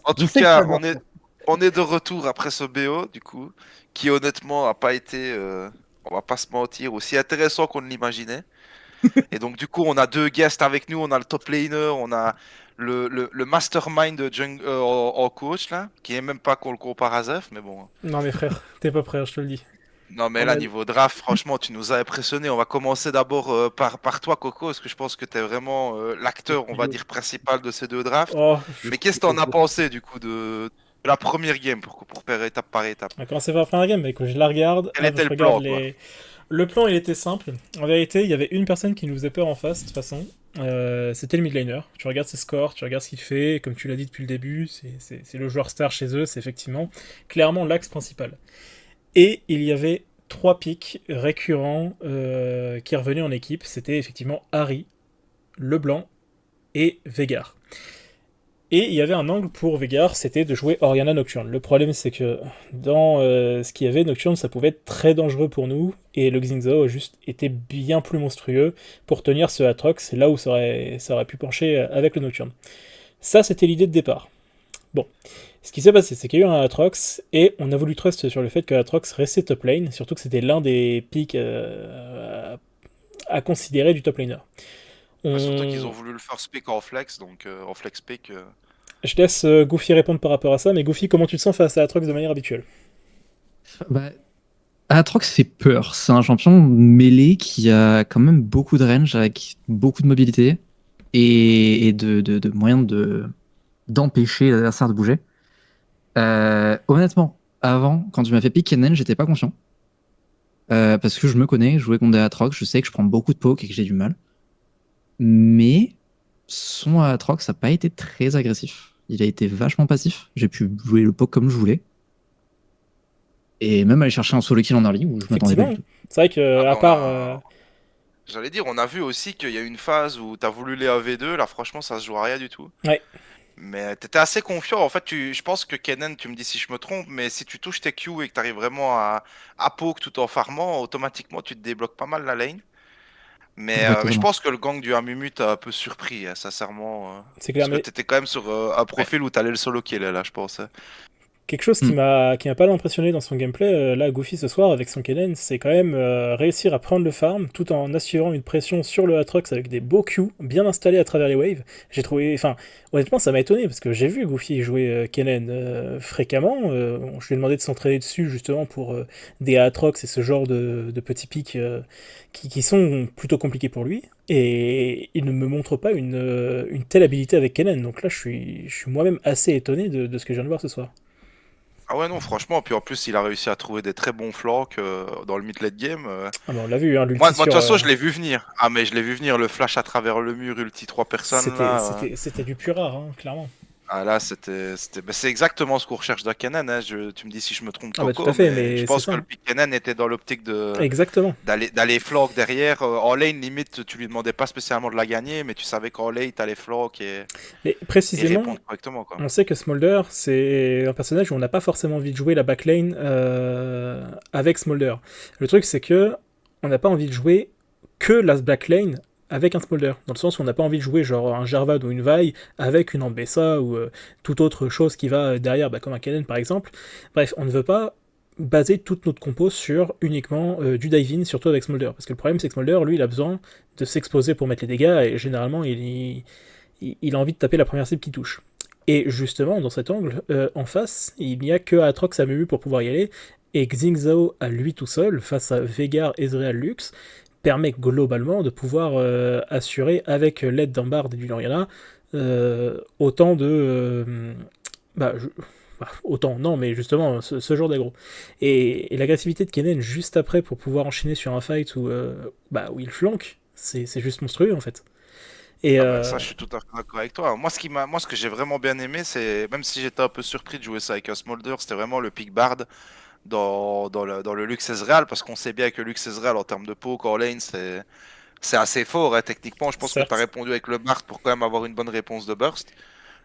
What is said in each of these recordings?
En Je tout sais que cas, t'adores ça. on est de retour après ce BO, du coup, qui honnêtement a pas été, on va pas se mentir, aussi intéressant qu'on ne l'imaginait. Et donc, du coup, on a deux guests avec nous, on a le top laner, on a le mastermind de en coach, là, qui est même pas qu'on le compare à Zef, mais bon. Non mais frère, t'es pas prêt, je te le dis. Non, mais On là, a... niveau draft, franchement, tu nous as impressionné. On va commencer d'abord par toi, Coco, parce que je pense que tu es vraiment l'acteur, on va dire, principal de ces deux drafts. Oh, je Mais qu'est-ce que je t'en as sais. pensé, du coup, de la première game, pour faire étape par étape? On a commencé par la première game, mais quand je la regarde, Quel hop, était je le regarde plan, quoi? les... Le plan, il était simple. En vérité, il y avait une personne qui nous faisait peur en face, de toute façon. C'était le mid laner. Tu regardes ses scores, tu regardes ce qu'il fait. Comme tu l'as dit depuis le début, c'est le joueur star chez eux. C'est effectivement clairement l'axe principal. Et il y avait trois pics récurrents qui revenaient en équipe. C'était effectivement Harry, Leblanc et Vegar. Et il y avait un angle pour Vegar, c'était de jouer Oriana Nocturne. Le problème, c'est que dans ce qu'il y avait, Nocturne, ça pouvait être très dangereux pour nous, et le Xingzao a juste été bien plus monstrueux pour tenir ce Atrox, c'est là où ça aurait pu pencher avec le Nocturne. Ça, c'était l'idée de départ. Bon, ce qui s'est passé, c'est qu'il y a eu un Atrox, et on a voulu trust sur le fait que Atrox restait top lane, surtout que c'était l'un des pics à considérer du top laner. Bah, surtout qu'ils ont On, voulu le first pick en flex, donc en flex pick. Je laisse Goofy répondre par rapport à ça, mais Goofy, comment tu te sens face à Atrox de manière habituelle? Bah, Aatrox fait peur. C'est un champion mêlé qui a quand même beaucoup de range, avec beaucoup de mobilité et de moyens d'empêcher l'adversaire de bouger. Honnêtement, avant, quand tu m'as fait pick Kennen, j'étais pas confiant. Parce que je me connais, jouer contre des Aatrox, je sais que je prends beaucoup de poke et que j'ai du mal. Mais son Aatrox n'a pas été très agressif. Il a été vachement passif. J'ai pu jouer le poke comme je voulais. Et même aller chercher un solo kill en early où je m'attendais pas Effectivement, du hein. tout. C'est vrai que Ah, à bah, part j'allais dire, on a vu aussi qu'il y a eu une phase où t'as voulu les AV2, là, franchement, ça se joue à rien du tout. ouais, Mais t'étais assez confiant. En fait, je pense que Kennen, tu me dis si je me trompe, mais si tu touches tes Q et que t'arrives vraiment à poke tout en farmant, automatiquement tu te débloques pas mal la lane. Ouais, Mais je totalement. pense que le gang du Amumu t'a un peu surpris, hein, sincèrement. c'est clair, Parce que mais t'étais quand même sur un Ouais. profil où t'allais le solo kill là, je pense, hein. quelque chose Hmm. qui m'a pas impressionné dans son gameplay, là, Goofy ce soir avec son Kennen, c'est quand même réussir à prendre le farm tout en assurant une pression sur le Atrox avec des beaux Q bien installés à travers les waves. J'ai trouvé, enfin, honnêtement, ça m'a étonné parce que j'ai vu Goofy jouer Kennen fréquemment. Je lui ai demandé de s'entraîner dessus justement pour des Atrox et ce genre de petits pics qui sont plutôt compliqués pour lui. Et il ne me montre pas une telle habilité avec Kennen. Donc là, je suis moi-même assez étonné de ce que je viens de voir ce soir. Ah ouais, non, franchement. Puis en plus, il a réussi à trouver des très bons flanks dans le mid-late game. Ah bah on l'a vu, hein, Moi, l'ulti de toute sur. façon, je l'ai vu venir. Ah, mais je l'ai vu venir, le flash à travers le mur, ulti trois personnes C'était, là. c'était, c'était du pur rare, hein, clairement. Ah là, bah, c'est exactement ce qu'on recherche d'un Kennen, hein. Tu me dis si je me trompe, Ah bah tout à Coco, fait, mais je mais c'est pense ça, que le hein. pick Kennen était dans l'optique Exactement. d'aller flank derrière. En lane, limite, tu lui demandais pas spécialement de la gagner, mais tu savais qu'en lane, t'allais flank Mais et précisément, répondre correctement, quoi. on sait que Smolder, c'est un personnage où on n'a pas forcément envie de jouer la backlane avec Smolder. Le truc, c'est que on n'a pas envie de jouer que la backlane avec un Smolder. Dans le sens où on n'a pas envie de jouer genre un Jarvad ou une Vi avec une Ambessa ou toute autre chose qui va derrière, bah, comme un Kennen par exemple. Bref, on ne veut pas baser toute notre compo sur uniquement du dive-in, surtout avec Smolder. Parce que le problème, c'est que Smolder, lui, il a besoin de s'exposer pour mettre les dégâts, et généralement, il a envie de taper la première cible qui touche. Et justement, dans cet angle, en face, il n'y a que Atrox Amumu pour pouvoir y aller, et Xingzao à lui tout seul, face à Vegar, Ezreal, Lux, permet globalement de pouvoir assurer, avec l'aide d'un Bard et du Loriana, autant de... bah, autant, non, mais justement, ce genre d'aggro. Et l'agressivité de Kennen juste après pour pouvoir enchaîner sur un fight où il flanque, c'est juste monstrueux en fait. Et Ah bah ça, je suis tout à fait d'accord avec toi. Moi, ce que j'ai vraiment bien aimé, c'est, même si j'étais un peu surpris de jouer ça avec un Smolder, c'était vraiment le pick Bard dans le Lux Ezreal, parce qu'on sait bien que Lux Ezreal, en termes de poke en lane, c'est assez fort, hein. Techniquement, je pense que tu as certes, répondu avec le Bard pour quand même avoir une bonne réponse de burst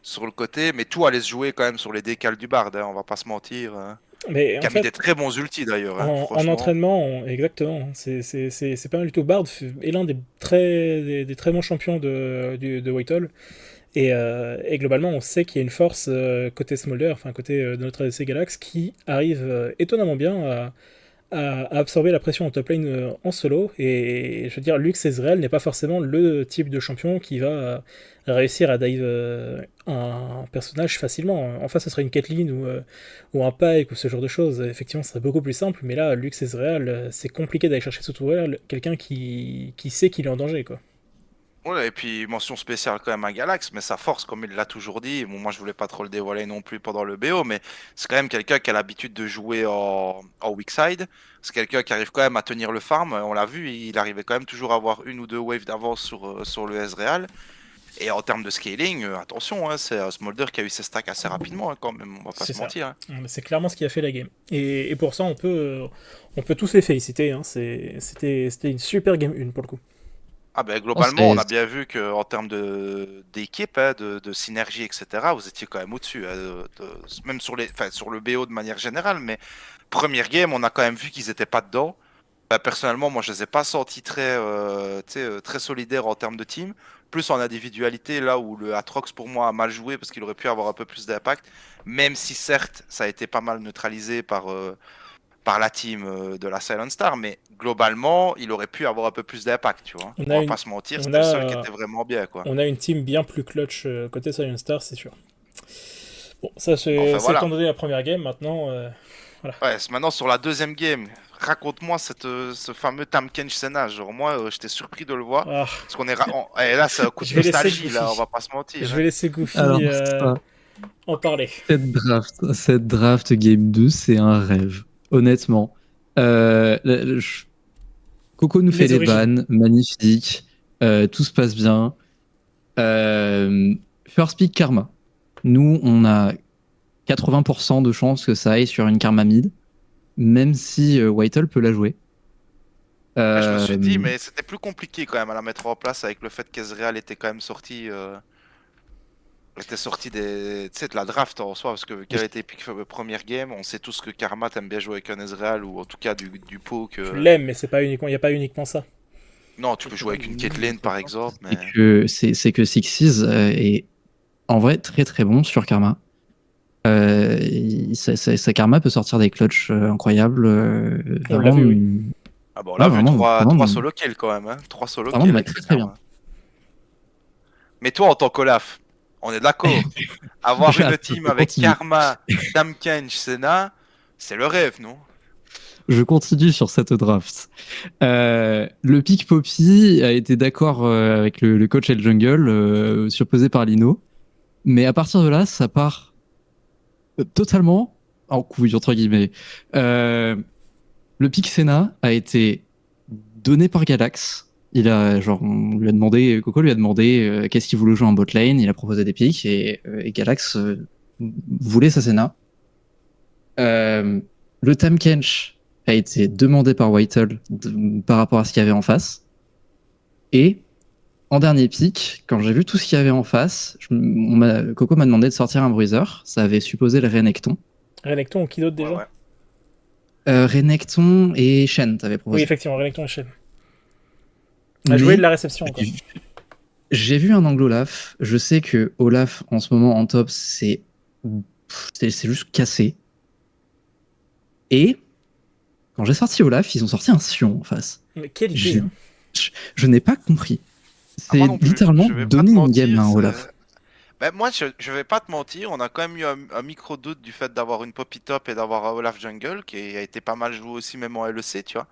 sur le côté, mais tout allait se jouer quand même sur les décals du Bard, hein, on va pas se mentir, hein. mais Qui en a mis fait, des très bons ultis d'ailleurs, hein, en franchement. entraînement, exactement, c'est pas mal du tout. Bard est l'un des très bons champions de Whitehall. Et globalement, on sait qu'il y a une force côté Smolder, enfin côté de notre ADC Galax, qui arrive étonnamment bien à absorber la pression en top lane en solo. Et je veux dire, Lux Ezreal n'est pas forcément le type de champion qui va réussir à dive un personnage facilement. En face, ce serait une Caitlyn ou un Pyke ou ce genre de choses. Effectivement, ce serait beaucoup plus simple. Mais là, Lux Ezreal, c'est compliqué d'aller chercher ce tour quelqu'un qui sait qu'il est en danger, quoi. Ouais, et puis mention spéciale quand même à Galax, mais sa force, comme il l'a toujours dit, bon, moi je voulais pas trop le dévoiler non plus pendant le BO, mais c'est quand même quelqu'un qui a l'habitude de jouer en weak side. C'est quelqu'un qui arrive quand même à tenir le farm. On l'a vu, il arrivait quand même toujours à avoir une ou deux waves d'avance sur le Ezreal. Et en termes de scaling, attention, hein, c'est Smolder qui a eu ses stacks assez rapidement hein, quand même, on va pas C'est se ça. mentir. Hein. C'est clairement ce qui a fait la game. Et pour ça, on peut tous les féliciter. Hein. C'était une super game 1 pour le coup. Ah ben Oh, globalement, on a bien vu que en termes d'équipe, hein, de synergie, etc., vous étiez quand même au-dessus, hein, même sur le BO de manière générale, mais première game, on a quand même vu qu'ils étaient pas dedans. Bah, personnellement, moi, je les ai pas sentis très solidaires en termes de team. Plus en individualité, là où le Atrox pour moi a mal joué parce qu'il aurait pu avoir un peu plus d'impact, même si certes, ça a été pas mal neutralisé par la team de la Silent Star, mais globalement, il aurait pu avoir un peu plus d'impact, tu vois. On On a va une, pas se mentir, on c'était le seul qui a, était vraiment bien, quoi. on a une team bien plus clutch côté Science Star, c'est sûr. Bon, ça Enfin c'est étant voilà. donné la première game. Maintenant, voilà. Ouais, maintenant sur la deuxième game, raconte-moi ce fameux Tamken Senna. Genre moi, j'étais surpris de le voir. Ah, Parce qu'on est... Et là, c'est un coup je de vais laisser nostalgie, là, on Goofy. va pas se mentir. Je Hein. vais laisser Goofy Alors, ça, en parler. cette draft Game 2, c'est un rêve, honnêtement. Coco nous fait Les les origines. bans, magnifique, tout se passe bien. Euh, First pick Karma. Nous, on a 80% de chances que ça aille sur une Karma mid, même si Whitehall peut la jouer. Ouais, je me suis dit, Euh, mais c'était plus compliqué quand même à la mettre en place avec le fait qu'Ezreal était quand même sorti. Était sorti tu sais, de la draft en soi, parce que quel a été pick première game, on sait tous que Karma t'aime bien jouer avec un Ezreal ou en tout cas du poke. Je l'aime, mais c'est pas uniquement, il n'y a pas uniquement ça. Non, tu peux jouer avec une Caitlyn par exemple, c'est mais. que Sixes est en vrai très très bon sur Karma. Sa Karma peut sortir des clutches incroyables. On l'a Vraiment, vu, oui. Ah bon, on ouais, l'a vu, vraiment, 3 solo kills quand même, hein. 3 solo vraiment de kills la avec très cette très bien. Karma. Mais toi, en tant qu'Olaf, on est d'accord. Avoir une team Je avec continue. Karma, Tamkench, Senna, c'est le rêve, non? Je continue sur cette draft. Le pick Poppy a été d'accord avec le coach et le jungle, surposé par Lino. Mais à partir de là, ça part totalement en couille, entre guillemets. Le pick Senna a été donné par Galax. On lui a demandé, Coco lui a demandé qu'est-ce qu'il voulait jouer en bot lane. Il a proposé des picks et Galax voulait sa Senna. Le Tam Kench a été demandé par Whitehall par rapport à ce qu'il y avait en face. Et en dernier pick, quand j'ai vu tout ce qu'il y avait en face, Coco m'a demandé de sortir un bruiser. Ça avait supposé le Renekton. Renekton ou qui d'autre Ouais, déjà? ouais. Renekton et Shen, t'avais Oui, proposé. effectivement, Renekton et Shen. Ah, je voulais de Mais la réception encore. j'ai vu un angle Olaf. Je sais que Olaf, en ce moment, en top, c'est juste cassé. Et quand j'ai sorti Olaf, ils ont sorti un Sion en face. Mais quelle idée, J'ai- hein. je n'ai pas compris. Ah, C'est moi non plus, littéralement je vais pas te donner une game mentir. à un Olaf. Ben, moi, je vais pas te mentir, on a quand même eu un micro-doute du fait d'avoir une Poppy Top et d'avoir un Olaf Jungle qui a été pas mal joué aussi, même en LEC, tu vois.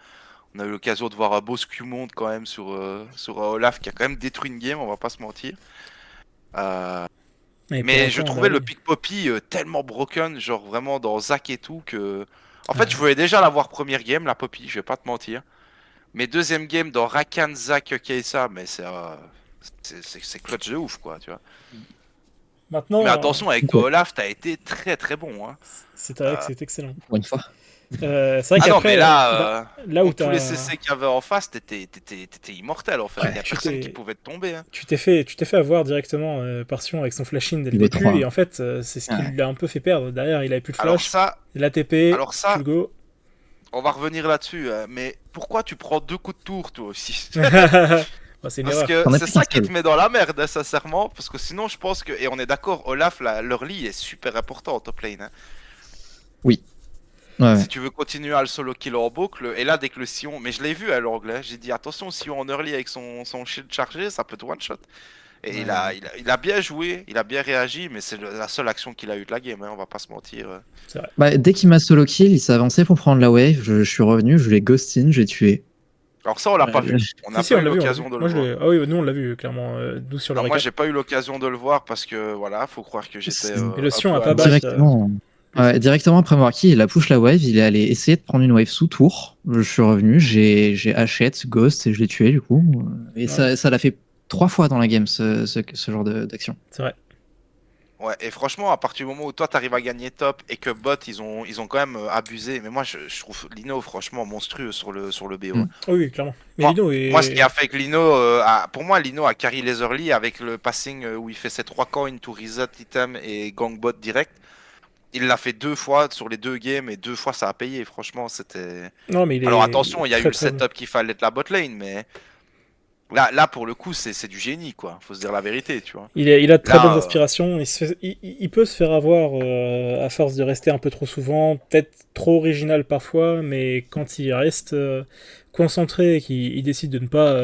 On a eu l'occasion de voir un beau Skew-Monde quand même sur un Olaf qui a quand même détruit une game, on va pas se mentir. Euh, Et pour mais je autant, bah trouvais le oui. pick Poppy tellement broken, genre vraiment dans Zac et tout, que. En fait, je Ouais. voulais déjà l'avoir première game, la Poppy, je vais pas te mentir. Mais deuxième game dans Rakan, Zac, Keisa, mais c'est clutch de ouf, quoi, tu vois. Mais Maintenant, attention, avec Ouais, Olaf, t'as été très très bon, hein. c'est vrai que c'est excellent. pour une fois. C'est vrai Ah non, mais qu'après, là, là où contre tous les t'as. CC qu'il y avait en face, t'étais immortel en fait. Il Ouais, y a Tu personne qui t'es. pouvait te tomber. Hein. Tu t'es fait avoir directement par Sion avec son flash-in dès le Niveau début, 3. et en fait, c'est ce qui Ouais. l'a un peu fait perdre. Derrière, il avait plus de Alors flash, ça, l'ATP, alors full ça, go. on va revenir là-dessus. Mais pourquoi tu prends 2 coups de tour, toi aussi? C'est une Parce erreur. que T'en as c'est plus ça qu'un qui seul. te met dans la merde, hein, sincèrement. Parce que sinon, je pense que. Et on est d'accord, Olaf, leur lit est super important en top lane, hein. Oui. Ouais, Si ouais. tu veux continuer à le solo kill en boucle, et là, dès que le Sion. Mais je l'ai vu à l'anglais, j'ai dit attention, Sion en early avec son shield chargé, ça peut te one shot. Et Ouais, il a bien joué, il a bien réagi, mais c'est la seule action qu'il a eu de la game, hein, on va pas se mentir. c'est vrai. Bah, dès qu'il m'a solo kill, il s'est avancé pour prendre la wave. Je suis revenu, je l'ai ghostin, j'ai tué. Alors ça, on l'a pas Ouais. vu. On Si, n'a si, pas on eu l'a vu, on l'a vu. l'occasion de le Moi, voir. ah oui, nous, on l'a vu, clairement, nous sur le Non, moi, récap. j'ai pas eu l'occasion de le voir parce que, voilà, faut croire que j'étais Et le un Sion peu a à pas l'ouest. back. Directement. Ouais, directement après m'avoir kill, il a push la wave, il est allé essayer de prendre une wave sous tour. Je suis revenu, j'ai hachette, ghost et je l'ai tué du coup. Et Ouais, ça l'a fait 3 fois dans la game ce genre d'action. c'est vrai. Ouais, et franchement, à partir du moment où toi t'arrives à gagner top et que bot ils ont quand même abusé, mais moi je trouve Lino franchement monstrueux sur le BO, hein. Mm. Oui, oui, clairement. Mais Moi, Lino moi, ce qui a est. fait que Lino, pour moi, Lino a carry les early avec le passing où il fait ses 3 coins to reset item et gang bot direct. Il l'a fait 2 fois sur les 2 games et 2 fois ça a payé. Franchement, c'était. Non, mais Alors il attention, est il y a eu très le très bon. setup qu'il fallait de la bot lane, mais là pour le coup, c'est du génie quoi. Faut se dire la vérité, tu vois. Il a de très bonnes Là, inspirations. Il peut se faire avoir à force de rester un peu trop souvent, peut-être trop original parfois, mais quand il reste concentré et qu'il décide de ne pas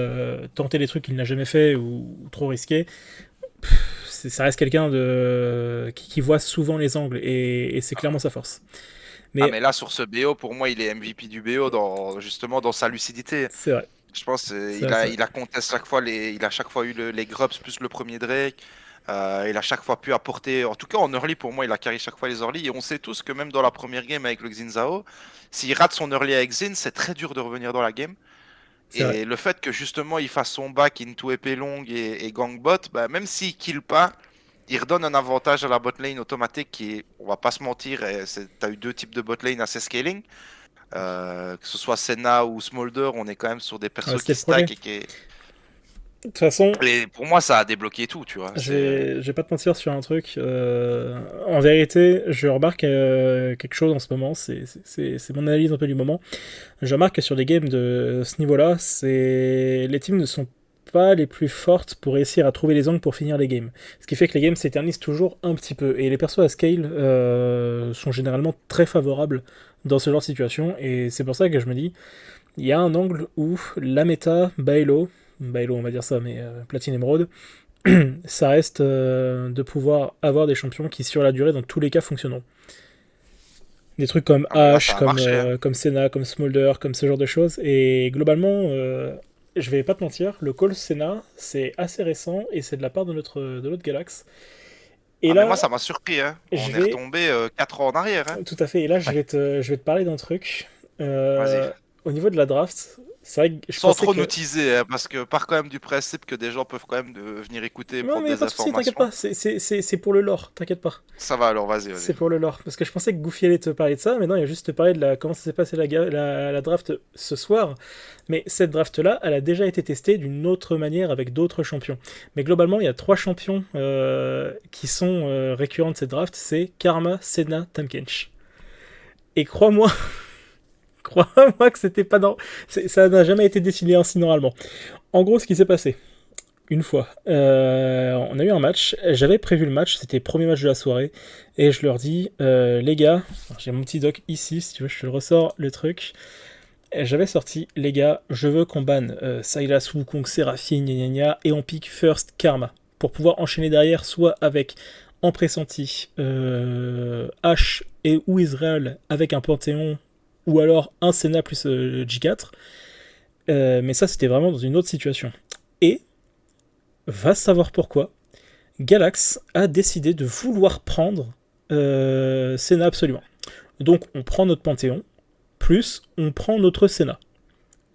tenter les trucs qu'il n'a jamais fait ou trop risqué, ça reste quelqu'un qui voit souvent les angles et c'est clairement sa force. ah Mais mais là sur ce BO, pour moi, il est MVP du BO justement dans sa lucidité. c'est vrai, Je pense c'est vrai, c'est vrai. il a contesté chaque fois il a chaque fois eu les grubs plus le premier Drake. Il a chaque fois pu apporter, en tout cas en early pour moi, il a carry chaque fois les early et on sait tous que même dans la première game avec le Xin Zhao, s'il rate son early avec Xin, c'est très dur de revenir dans la game. C'est vrai. Et le fait que justement il fasse son back into épée longue et gangbot, bah, même s'il kill pas, il redonne un avantage à la bot lane automatique qui est, on va pas se mentir, t'as eu 2 types de bot lane assez scaling. Que ce soit Senna ou Smolder, on est quand même sur des persos C'était qui le projet. stack De toute façon, et pour moi ça a débloqué tout, tu vois. je vais pas te mentir sur un truc. En vérité, je remarque quelque chose en ce moment. C'est mon analyse un peu du moment. Je remarque que sur des games de ce niveau-là, les teams ne sont pas les plus fortes pour réussir à trouver les angles pour finir les games. Ce qui fait que les games s'éternisent toujours un petit peu. Et les persos à scale sont généralement très favorables dans ce genre de situation. Et c'est pour ça que je me dis, il y a un angle où la méta Bailo on va dire ça, mais Platine Émeraude, ça reste de pouvoir avoir des champions qui sur la durée dans tous les cas fonctionneront. Des trucs comme Ah mais là Ashe, ça a marché, hein. comme Senna, comme Smolder, comme ce genre de choses. Et globalement, je vais pas te mentir, le call Senna, c'est assez récent et c'est de la part de notre Galax. Et Ah mais moi là, ça m'a surpris, hein. je On est vais. retombé 4 ans en arrière, hein. Tout à fait, et là, Ouais. je vais te parler d'un truc. Vas-y. Au niveau de la draft, c'est vrai que je Sans pensais trop nous que. teaser, hein, parce que part quand même du principe que des gens peuvent quand même venir écouter et Non, prendre mais y a des pas de soucis, t'inquiète informations. pas, c'est pour le lore, t'inquiète pas. Ça va alors, vas-y, C'est vas-y. pour le lore. Parce que je pensais que Goofy allait te parler de ça, mais non, il a juste te parler de comment ça s'est passé la draft ce soir. Mais cette draft-là, elle a déjà été testée d'une autre manière avec d'autres champions. Mais globalement, il y a 3 champions qui sont récurrents de cette draft, c'est Karma, Senna, Tahm Kench. Et crois-moi, crois-moi que c'était pas dans... Ça n'a jamais été décidé ainsi normalement. En gros, ce qui s'est passé, une fois. On a eu un match, j'avais prévu le match, c'était le premier match de la soirée, et je leur dis, les gars, j'ai mon petit doc ici, si tu veux, je te le ressors, le truc. Et j'avais sorti, les gars, je veux qu'on banne Sylas, Wukong, Seraphine, gna gna gna, et on pique first Karma, pour pouvoir enchaîner derrière, soit avec, en pressenti, H et ou Israël avec un Panthéon, ou alors un Senna plus J4. Mais ça, c'était vraiment dans une autre situation. Et va savoir pourquoi, Galax a décidé de vouloir prendre Senna absolument. Donc on prend notre Panthéon, plus on prend notre Senna.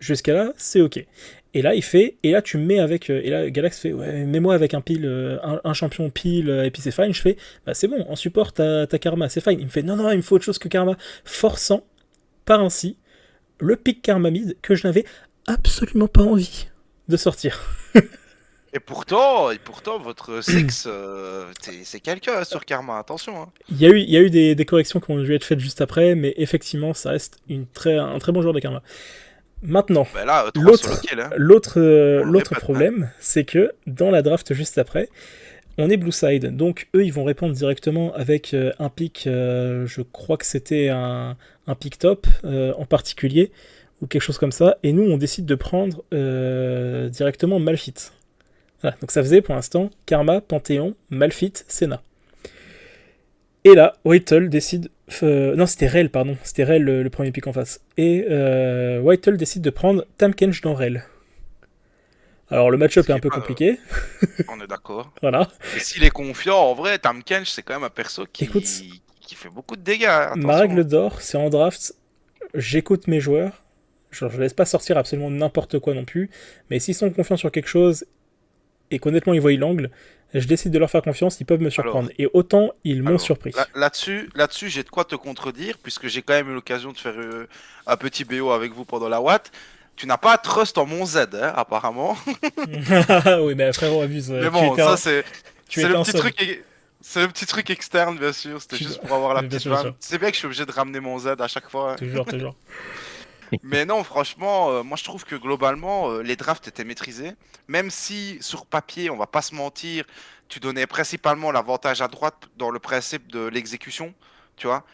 Jusqu'à là, c'est ok. Et là, il fait, et là tu me mets avec, et là Galax fait, ouais, mets-moi avec un pile, un champion pile, et puis c'est fine. Je fais, bah c'est bon, en support ta Karma, c'est fine. Il me fait, non, non, il me faut autre chose que Karma. Forçant, par ainsi, le pick Karma mid que je n'avais absolument pas envie de sortir. Et pourtant, votre Six, c'est quelqu'un hein, sur Karma, attention, hein. Il y a eu des corrections qui ont dû être faites juste après, mais effectivement, ça reste un très bon joueur de Karma. Maintenant, Ben là, 3 solo l'autre, kills, hein. l'autre, On le l'autre répète, hein. problème, c'est que dans la draft juste après, on est Blue Side. Donc eux, ils vont répondre directement avec un pick, je crois que c'était un pick top en particulier, ou quelque chose comme ça. Et nous, on décide de prendre directement Malphite. Voilà, donc ça faisait pour l'instant Karma, Panthéon, Malphite, Senna. Et là, Whittle décide. Non, c'était Rel, pardon. C'était Rel le premier pick en face. Et Whittle décide de prendre Tamkench dans Rel. Alors le match-up Ce est qui un est peu pas, compliqué. on est d'accord. Voilà. Mais s'il est confiant, en vrai, Tam Kench, c'est quand même un perso Écoute, qui fait beaucoup de dégâts, hein, ma attention. règle d'or, c'est en draft, j'écoute mes joueurs. Genre, je laisse pas sortir absolument n'importe quoi non plus. Mais s'ils sont confiants sur quelque chose et qu'honnêtement ils voient l'angle, je décide de leur faire confiance, ils peuvent me surprendre. Alors, Et autant ils m'ont alors surpris. là-dessus, j'ai de quoi te contredire, puisque j'ai quand même eu l'occasion de faire un petit BO avec vous pendant la Watt. Tu n'as pas trust en mon Z, hein, apparemment. Oui, mais frérot, abuse. Mais bon, ça, Tu c'est le étais un petit sub. truc. C'est le petit truc externe, bien sûr. C'était Tu... juste pour avoir la Bien petite sûr, bien vanne. sûr. C'est bien que je suis obligé de ramener mon Z à chaque fois, hein. Toujours, toujours. Mais non, franchement, moi je trouve que globalement, les drafts étaient maîtrisés. Même si sur papier, on va pas se mentir, tu donnais principalement l'avantage à droite dans le principe de l'exécution. Tu vois.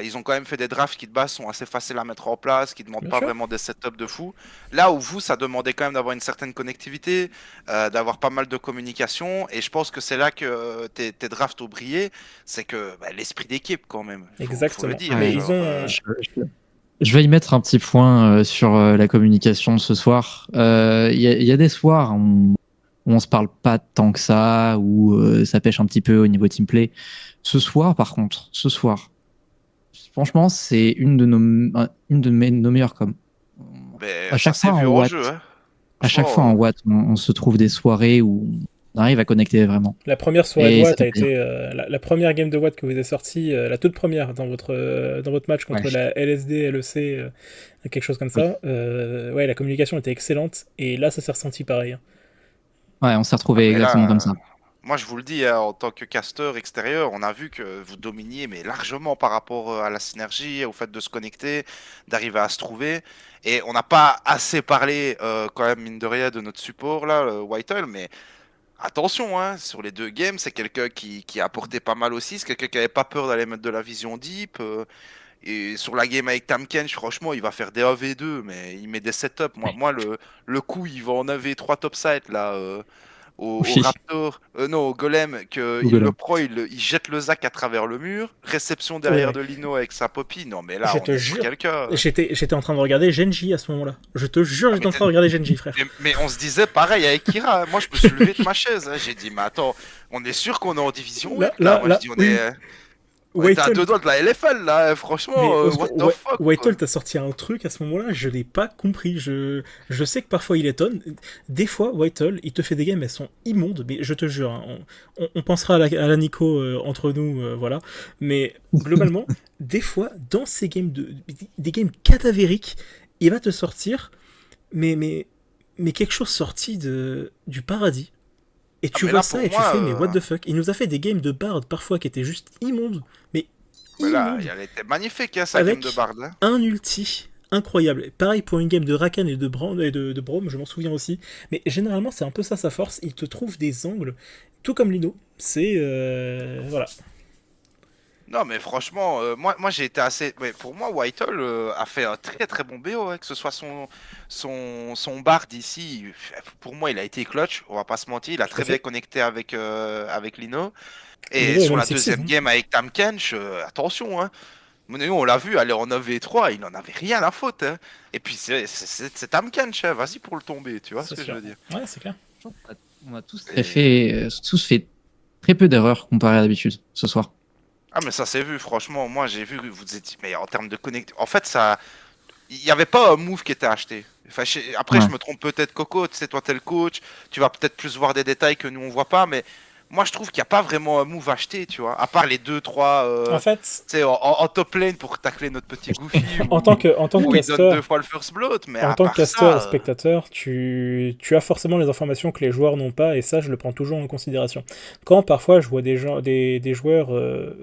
Ils ont quand même fait des drafts qui de base sont assez faciles à mettre en place, qui demandent Bien pas sûr. vraiment des setups de fou. Là où vous, ça demandait quand même d'avoir une certaine connectivité, d'avoir pas mal de communication. Et je pense que c'est là que tes drafts ont brillé. C'est que bah, l'esprit d'équipe quand même. Faut le Exactement. dire. Mais Ouais. ils Genre, ont. Je vais y mettre un petit point sur la communication ce soir. Il y a des soirs où on se parle pas tant que ça, où ça pêche un petit peu au niveau teamplay. Ce soir, par contre, franchement, c'est une de nos meilleures coms. ben, À ça chaque s'est fois en vu en Watt, jeu, hein. à chaque fois en Franchement, Watt, on se trouve des soirées où on arrive à connecter vraiment. La première soirée de Et ça Watt a fait plaisir. été la première game de Watt que vous avez sortie, la toute première dans votre match Ouais. contre la LSD, LEC, quelque chose comme Oui. ça. Ouais, la communication était excellente et là ça s'est ressenti pareil, hein. Ouais, on s'est ah, retrouvés mais exactement comme là, ça. moi je vous le dis, hein, en tant que caster extérieur, on a vu que vous dominiez, mais largement par rapport à la synergie, au fait de se connecter, d'arriver à se trouver. Et on n'a pas assez parlé, quand même, mine de rien, de notre support, là, le Whitehall, mais attention, hein, sur les deux games, c'est quelqu'un qui a apporté pas mal aussi, c'est quelqu'un qui avait pas peur d'aller mettre de la vision deep. Et sur la game avec Tam Kench, franchement, il va faire des 1v2, mais il met des setups. Moi le coup, il va en 1v3 topside, là. Au Oui, Raptor, non, au Golem, que il le Google. prend, il jette le Zac à travers le mur, réception Ouais, derrière ouais. de Lino avec sa poppy. Non, mais là, Je on te est sur jure, quelqu'un. j'étais en train de regarder Genji à ce moment-là. Je te jure, Ah, j'étais en train de regarder Genji, frère. mais on se disait pareil avec Kira. Moi, je me suis levé de ma chaise, hein. J'ai dit, mais attends, on est sûr qu'on est en division 8 là. Moi, je dis, Oui. on était à Whitehall, deux doigts de la LFL là. Franchement, mais au what secours, the fuck, Whitehall quoi. t'a sorti un truc à ce moment-là, je l'ai pas compris. Je sais que parfois il étonne. Des fois, Whitehall, il te fait des games, elles sont immondes, mais je te jure, hein, on pensera à la Nico entre nous, voilà. Mais globalement, des fois, dans ces games des games cadavériques, il va te sortir, mais, mais, mais quelque chose sorti du paradis. Et Ah, tu mais vois là, ça pour et tu moi, fais, mais what the fuck? Il nous a fait des games de Bard parfois qui étaient juste immondes, mais mais là, immondes, elle était magnifique, hein, sa game de avec Bard, hein. un ulti incroyable. Pareil pour une game de Rakan et de Braum, je m'en souviens aussi. Mais généralement, c'est un peu ça sa force. Il te trouve des angles, tout comme Lino. C'est. Voilà. Non, mais franchement, moi j'ai été assez. Ouais, pour moi, Whitehall a fait un très très bon BO, hein, que ce soit son Bard ici. Pour moi, il a été clutch, on va pas se mentir. Il a Tout à très bien fait. connecté avec Lino. Et Lino est sur même la sexy, deuxième hein. game avec Tam Kench, attention, hein. Nous, on l'a vu aller en 9v3, il en avait rien à faute, hein. Et puis c'est Tam Kench, hein. Vas-y pour le tomber, tu vois ce C'est que je sûr. veux dire. Ouais, c'est clair. On a Et- tous fait très peu d'erreurs comparé à d'habitude ce soir. Ah, mais ça s'est vu, franchement. Moi, j'ai vu que vous étiez. Mais en termes de connect. En fait, ça. Il n'y avait pas un move qui était acheté. Enfin, après, Ouais. je me trompe peut-être, Coco. Tu sais, toi, t'es le coach. Tu vas peut-être plus voir des détails que nous, on voit pas. Mais moi, je trouve qu'il n'y a pas vraiment un move acheté, tu vois. À part les deux, trois. En fait, Tu sais, en top lane pour tacler notre petit Goofy. en tant que Où il donne caster, deux fois le first blood. Mais en à tant que part caster et ça. spectateur, tu as forcément les informations que les joueurs n'ont pas, et ça, je le prends toujours en considération. Quand parfois je vois des joueurs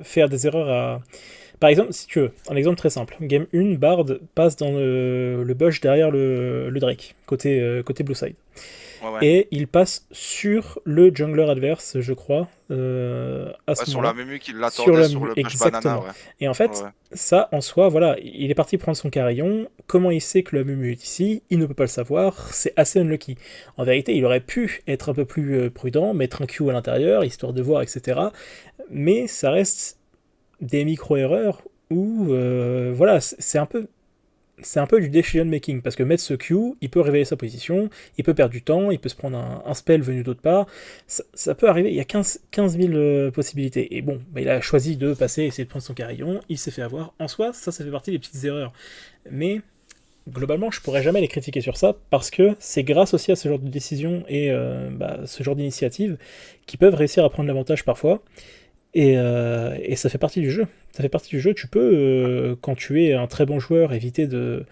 faire des erreurs Par exemple, si tu veux, un exemple très simple. Game 1, Bard passe dans le bush derrière le Drake, côté Blue Side. Ouais, ouais. Et il passe sur le jungler adverse, je crois, à Ouais, ce sur la moment-là. Memu qui Sur l'attendait la sur le bush banana, exactement. ouais. Et en Ouais, fait, ouais. ça, en soi, voilà, il est parti prendre son carillon. Comment il sait que la Mumu est ici? Il ne peut pas le savoir. C'est assez unlucky. En vérité, il aurait pu être un peu plus prudent, mettre un Q à l'intérieur, histoire de voir, etc. Mais ça reste des micro-erreurs où, voilà, c'est un peu du decision making, parce que mettre ce Q, il peut révéler sa position, il peut perdre du temps, il peut se prendre un spell venu d'autre part, ça peut arriver, il y a 15 000 possibilités. Et bon, bah, il a choisi de passer, essayer de prendre son carillon, il s'est fait avoir. En soi, ça fait partie des petites erreurs. Mais globalement, je pourrais jamais les critiquer sur ça, parce que c'est grâce aussi à ce genre de décision et ce genre d'initiative qui peuvent réussir à prendre l'avantage parfois. Et ça fait partie du jeu. Ça fait partie du jeu. Tu peux, quand tu es un très bon joueur, éviter de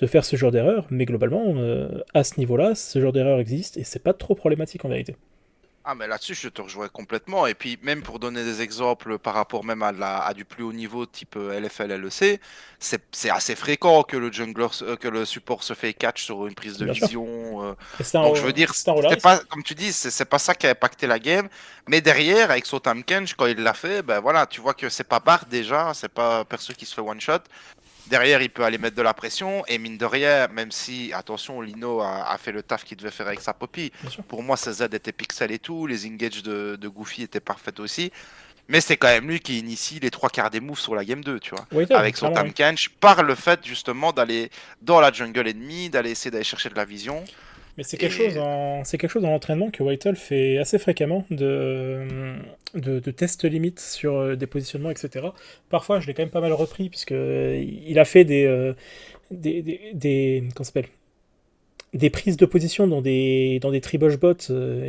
faire ce genre d'erreur, mais globalement, à ce niveau-là, ce genre d'erreur existe et c'est pas trop problématique en vérité. Ah, mais là-dessus, je te rejoins complètement. Et puis, même pour donner des exemples par rapport même à du plus haut niveau, type LFL, LEC, c'est assez fréquent que le jungler, que le support se fait catch sur une prise de Bien sûr. vision. Et c'est un, Donc, je veux dire, c'est un rôle à c'est risque. pas, comme tu dis, c'est pas ça qui a impacté la game. Mais derrière, avec son Kench, quand il l'a fait, ben voilà, tu vois que c'est pas Bard déjà, c'est pas perso qui se fait one shot. Derrière, il peut aller mettre de la pression. Et mine de rien, même si, attention, Lino a fait le taf qu'il devait faire avec sa poppy. Bien sûr. Pour moi, ses Z étaient pixel et tout. Les engages de Goofy étaient parfaits aussi. Mais c'est quand même lui qui initie les trois quarts des moves sur la game 2, tu vois. Whitehall, Avec son clairement, oui. Tam Kench, par le fait justement d'aller dans la jungle ennemie, d'aller essayer d'aller chercher de la vision. Mais Et c'est quelque chose dans l'entraînement que Whitehall fait assez fréquemment, de tests limites sur des positionnements, etc. Parfois, je l'ai quand même pas mal repris, puisque il a fait comment ça s'appelle, des prises de position dans des tribush bots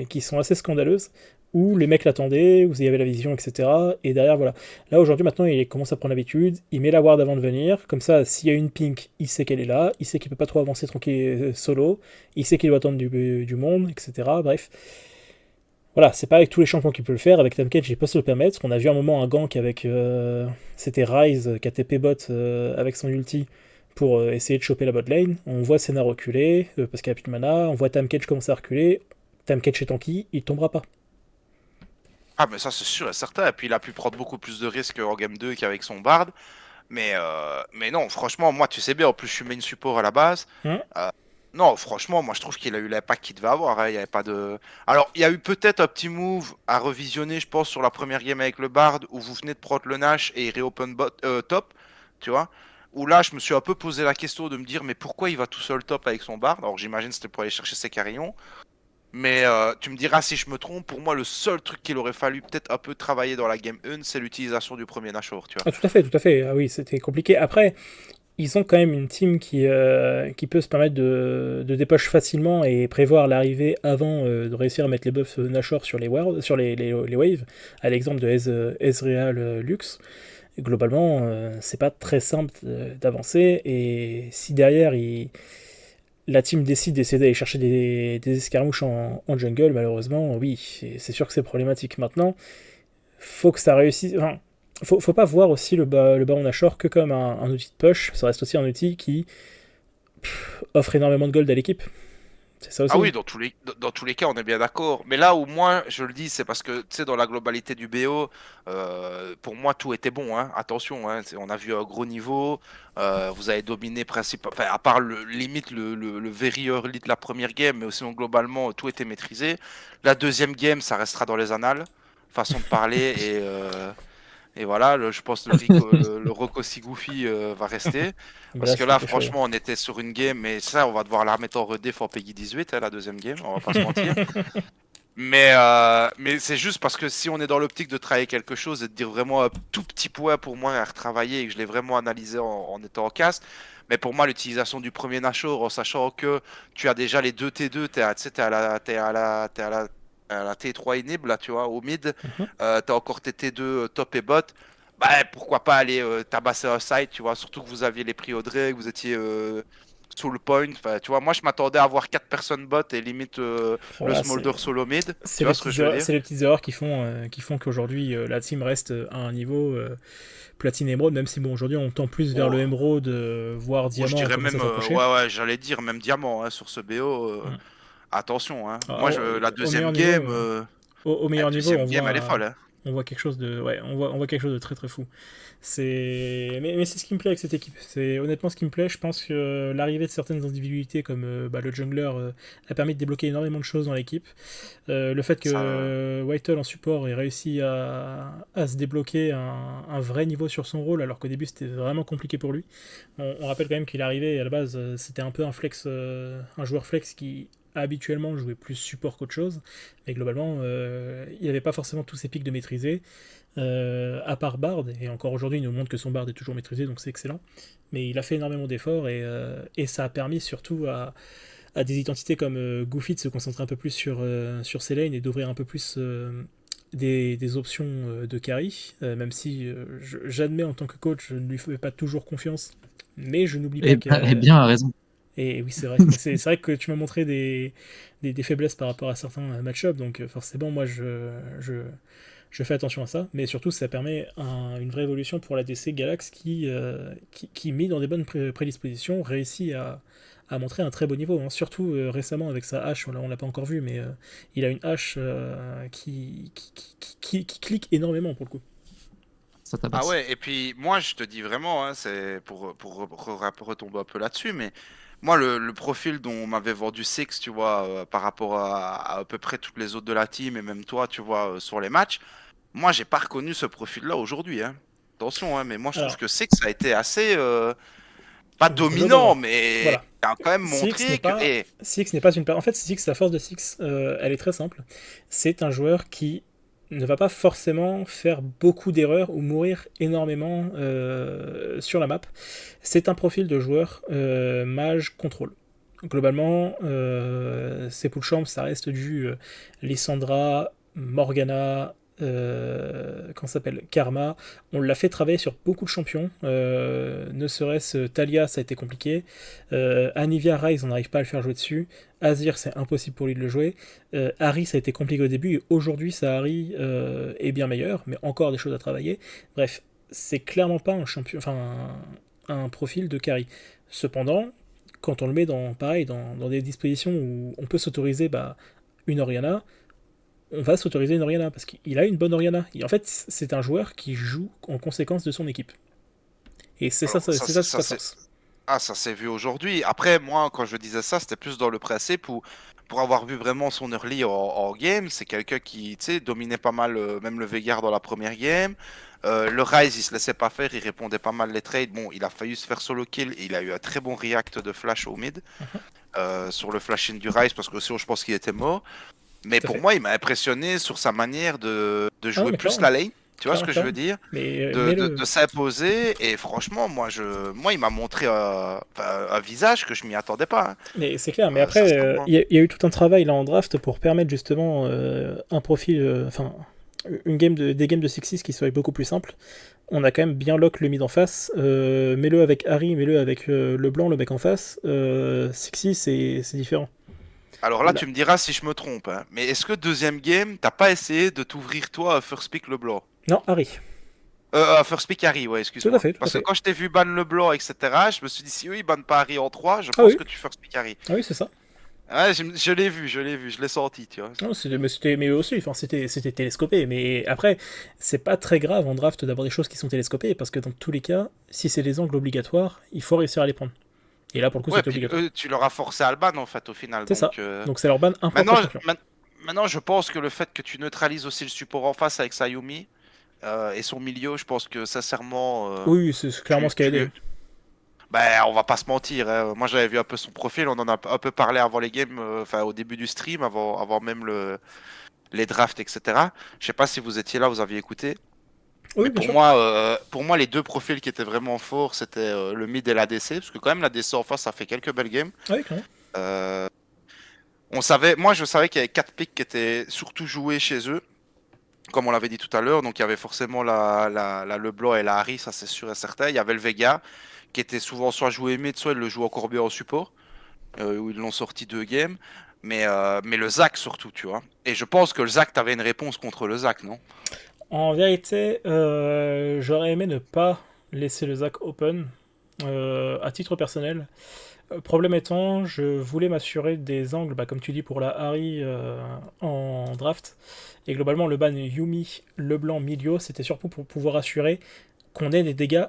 qui sont assez scandaleuses, où les mecs l'attendaient, où il y avait la vision, etc. Et derrière, voilà. Là, aujourd'hui, maintenant, il commence à prendre l'habitude, il met la ward avant de venir, comme ça, s'il y a une pink, il sait qu'elle est là, il sait qu'il peut pas trop avancer tranquille solo, il sait qu'il doit attendre du monde, etc. Bref. Voilà, c'est pas avec tous les champions qu'il peut le faire, avec Tamkech, il peut se le permettre. On a vu un moment un gank avec. C'était Ryze qui a TP bot avec son ulti pour essayer de choper la bot lane. On voit Senna reculer parce qu'il a plus de mana. On voit Tamkech commencer à reculer. Tamkech est tanky, il tombera pas. ah, mais ça, c'est sûr et certain. Et puis, il a pu prendre beaucoup plus de risques en game 2 qu'avec son Bard. Mais non, franchement, moi, tu sais bien, en plus, je suis main support à la base. Hein. Euh, non, franchement, moi, je trouve qu'il a eu l'impact qu'il devait avoir, hein. Il y avait pas de. Alors, il y a eu peut-être un petit move à revisionner, je pense, sur la première game avec le Bard, où vous venez de prendre le Nash et il reopen top, tu vois. Où là, je me suis un peu posé la question de me dire, mais pourquoi il va tout seul top avec son Bard? Alors, j'imagine que c'était pour aller chercher ses carillons. Mais tu me diras si je me trompe, pour moi, le seul truc qu'il aurait fallu peut-être un peu travailler dans la game 1, c'est l'utilisation du premier Nashor, tu vois. Ah, tout à fait, tout à fait. Ah oui, c'était compliqué. Après, ils ont quand même une team qui peut se permettre de dépoche facilement et prévoir l'arrivée avant de réussir à mettre les buffs Nashor sur les waves, à l'exemple de Ezreal Lux. Globalement, c'est pas très simple d'avancer. Et si derrière, la team décide d'essayer d'aller chercher des escarmouches en jungle, malheureusement, oui, c'est sûr que c'est problématique. Maintenant, faut que ça réussisse. Enfin, faut pas voir aussi le Baron Nashor que comme un outil de push. Ça reste aussi un outil qui offre énormément de gold à l'équipe. C'est ça Ah aussi. oui, dans tous les cas, on est bien d'accord. Mais là où moi, je le dis, c'est parce que, tu sais, dans la globalité du BO, pour moi, tout était bon, hein. Attention, hein, on a vu un gros niveau. Vous avez dominé principalement, enfin, à part limite le very early de la première game, mais sinon, globalement, tout était maîtrisé. La deuxième game, ça restera dans les annales, façon de parler. Et voilà, je pense que le Rocco Sigoufy va rester. Mais Parce là, que c'était là, quelque chose. franchement, on était sur une game, mais ça, on va devoir la remettre en rediff en Peggy 18, hein, la deuxième game, on va pas se mentir. Mais c'est juste parce que si on est dans l'optique de travailler quelque chose et de dire vraiment un tout petit point pour moi à retravailler et que je l'ai vraiment analysé en étant en cast, mais pour moi, l'utilisation du premier Nashor, en sachant que tu as déjà les deux T2, tu sais, t'es à la T3 inhib, là, tu vois, au mid, Mhm. t'as encore tes T2 top et bot, bah pourquoi pas aller tabasser un side, tu vois, surtout que vous aviez les prix Audrey, que vous étiez sous le point. Enfin, tu vois, moi je m'attendais à avoir 4 personnes bot et limite le Voilà, smolder solo mid. Tu c'est vois ce que je veux dire? c'est les petites erreurs qui font qu'aujourd'hui la team reste à un niveau platine émeraude, même si bon aujourd'hui on tend plus vers le Oh, émeraude, voire oh, je diamant, on dirais commence à même, s'approcher. ouais, j'allais dire même diamant hein, sur ce BO. Mm. Attention, hein. Ah, Moi, la au deuxième meilleur niveau, game, au la meilleur niveau, deuxième game, elle est folle. Hein. on voit quelque chose de, ouais, on voit quelque chose de très très fou. Mais c'est ce qui me plaît avec cette équipe. C'est honnêtement ce qui me plaît. Je pense que l'arrivée de certaines individualités comme le jungler a permis de débloquer énormément de choses dans l'équipe. Le fait Ça, que Whitehall en support ait réussi à se débloquer un vrai niveau sur son rôle, alors qu'au début c'était vraiment compliqué pour lui. On rappelle quand même qu'il est arrivé à la base, c'était un peu un joueur flex qui habituellement jouait plus support qu'autre chose, mais globalement il n'avait pas forcément tous ses pics de maîtriser, à part Bard, et encore aujourd'hui il nous montre que son Bard est toujours maîtrisé, donc c'est excellent, mais il a fait énormément d'efforts, et ça a permis surtout à des identités comme Goofy de se concentrer un peu plus sur ses lanes et d'ouvrir un peu plus des options de carry, même si j'admets en tant que coach, je ne lui fais pas toujours confiance, mais je n'oublie pas Et que... bien a raison. Et oui, c'est vrai. C'est vrai que tu m'as montré des faiblesses par rapport à certains match-ups, donc forcément, moi, je fais attention à ça. Mais surtout, ça permet une vraie évolution pour la l'ADC Galax qui, mis dans des bonnes prédispositions, réussit à montrer un très beau niveau. Hein. Surtout récemment avec sa hache, on l'a pas encore vu, mais il a une hache qui clique énormément pour le coup. Ça Ah tabasse. ouais, et puis moi je te dis vraiment, hein, c'est retomber un peu là-dessus, mais moi le profil dont on m'avait vendu Six, tu vois, par rapport à peu près toutes les autres de la team et même toi, tu vois, sur les matchs, moi j'ai pas reconnu ce profil-là aujourd'hui, hein. Attention, hein, mais moi je trouve Alors, que Six a été assez, pas dominant, globalement, mais voilà. il a quand même Six n'est montré que, pas Six n'est pas une en fait Six, la force de Six, elle est très simple. C'est un joueur qui ne va pas forcément faire beaucoup d'erreurs ou mourir énormément sur la map. C'est un profil de joueur mage contrôle. Globalement, ses pull ça reste du Lissandra, Morgana, comment ça s'appelle, Karma. On l'a fait travailler sur beaucoup de champions, ne serait-ce Talia, ça a été compliqué. Anivia Rise, on n'arrive pas à le faire jouer dessus. Azir, c'est impossible pour lui de le jouer. Harry, ça a été compliqué au début, et aujourd'hui, ça Harry est bien meilleur, mais encore des choses à travailler. Bref, c'est clairement pas un champion, enfin un profil de carry. Cependant, quand on le met pareil, dans des dispositions où on peut s'autoriser une Oriana, on va s'autoriser une Oriana parce qu'il a une bonne Oriana. Et en fait, c'est un joueur qui joue en conséquence de son équipe. Et alors c'est ça sa force. ça s'est vu aujourd'hui. Après, moi, quand je disais ça, c'était plus dans le principe où, pour avoir vu vraiment son early en game, c'est quelqu'un qui, tu sais, dominait pas mal, même le Veigar dans la première game. Le Ryze, il se laissait pas faire, il répondait pas mal les trades. Bon, il a failli se faire solo kill et il a eu un très bon react de flash au mid sur le flash in du Ryze parce que sinon, je pense qu'il était mort. Mais Tout à pour fait. moi, il m'a impressionné sur sa manière de Ah non, jouer mais plus clairement. la lane. Tu vois ce Clairement, que je veux clairement. dire? Mais De s'imposer. Et franchement, moi, il m'a montré enfin, un visage que je m'y attendais pas. Hein. mais c'est clair. Mais après, Sincèrement. il y a eu tout un travail là en draft pour permettre justement un profil, enfin, des games de Sixis qui soient beaucoup plus simples. On a quand même bien lock le mid en face. Mets-le avec Harry, mets-le avec le blanc, le mec en face. Sixis, c'est différent. Alors là, Là. tu me diras si je me trompe. Hein. Mais est-ce que deuxième game, t'as pas essayé de t'ouvrir toi à First Pick Leblanc? Non, Harry. À First Pick Harry, ouais, Tout à excuse-moi. fait, tout à Parce que fait. quand je t'ai vu ban Leblanc, etc., je me suis dit, si eux, ils bannent pas Harry en 3 je Ah pense oui, que tu First Pick Harry. ah oui, c'est ça. Ouais, je l'ai vu, je l'ai senti, tu vois. Non, mais eux aussi, enfin, c'était télescopé. Mais après, c'est pas très grave en draft d'avoir des choses qui sont télescopées, parce que dans tous les cas, si c'est des angles obligatoires, il faut réussir à les prendre. Et là, pour le coup, Ouais, c'est puis obligatoire. eux, tu leur as forcé à le ban, en fait, au final. C'est ça. Donc, Donc c'est leur ban impropre maintenant, champion. maintenant, je pense que le fait que tu neutralises aussi le support en face avec Sayumi et son milieu, je pense que sincèrement, Oui, c'est clairement ce qui a tu aidé. lui... Ben, on va pas se mentir. Hein. Moi, j'avais vu un peu son profil. On en a un peu parlé avant les games, enfin au début du stream, avant même les drafts, etc. Je sais pas si vous étiez là, vous aviez écouté. Oui, Mais bien sûr. pour moi, les deux profils qui étaient vraiment forts, c'était le mid et l'ADC, parce que quand même l'ADC en face, ça fait quelques belles games. Ah oui, clairement. On savait, moi, je savais qu'il y avait quatre picks qui étaient surtout joués chez eux. comme on l'avait dit tout à l'heure. Donc il y avait forcément la LeBlanc et la Harry, ça c'est sûr et certain. Il y avait le Vega, qui était souvent soit joué mid, soit il le joue encore bien en support, où ils l'ont sorti 2 games. Mais le Zach surtout, tu vois. Et je pense que le Zach, t'avais une réponse contre le Zach, non? En vérité, j'aurais aimé ne pas laisser le Zach open à titre personnel. Problème étant, je voulais m'assurer des angles, bah, comme tu dis, pour la Harry en draft. Et globalement, le ban Yumi, Leblanc, Milio, c'était surtout pour pouvoir assurer qu'on ait des dégâts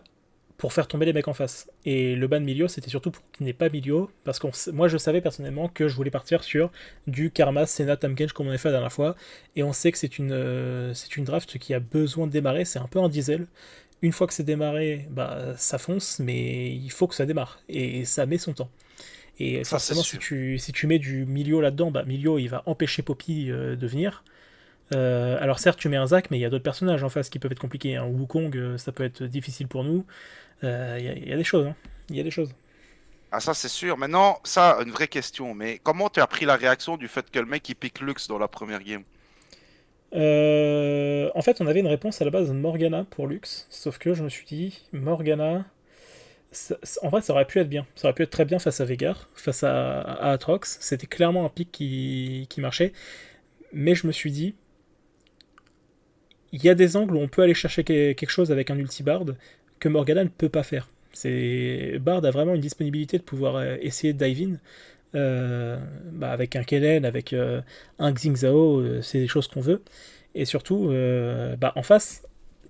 pour faire tomber les mecs en face. Et le ban Milio, c'était surtout pour qu'il n'ait pas Milio, parce que moi je savais personnellement que je voulais partir sur du Karma, Senna, Tamkench comme on a fait la dernière fois, et on sait que c'est une draft qui a besoin de démarrer, c'est un peu un diesel. Une fois que c'est démarré, bah ça fonce, mais il faut que ça démarre, et ça met son temps. Et Ça, c'est forcément, sûr. si tu mets du Milio là-dedans, bah Milio il va empêcher Poppy de venir. Alors certes, tu mets un Zac, mais il y a d'autres personnages en face qui peuvent être compliqués. Un Wukong, ça peut être difficile pour nous. Il y a des choses, hein. Il y a des choses. Ah, ça, c'est sûr. Maintenant, ça, une vraie question. Mais comment tu as pris la réaction du fait que le mec il pique Lux dans la première game? En fait, on avait une réponse à la base de Morgana pour Lux, sauf que je me suis dit, Morgana, en vrai, ça aurait pu être bien. Ça aurait pu être très bien face à Veigar, face à Atrox. C'était clairement un pick qui marchait. Mais je me suis dit, il y a des angles où on peut aller chercher quelque chose avec un ultibard que Morgana ne peut pas faire. Bard a vraiment une disponibilité de pouvoir essayer de dive in. Bah, avec un Kellen, avec un Xing Zhao, c'est des choses qu'on veut. Et surtout, bah, en face,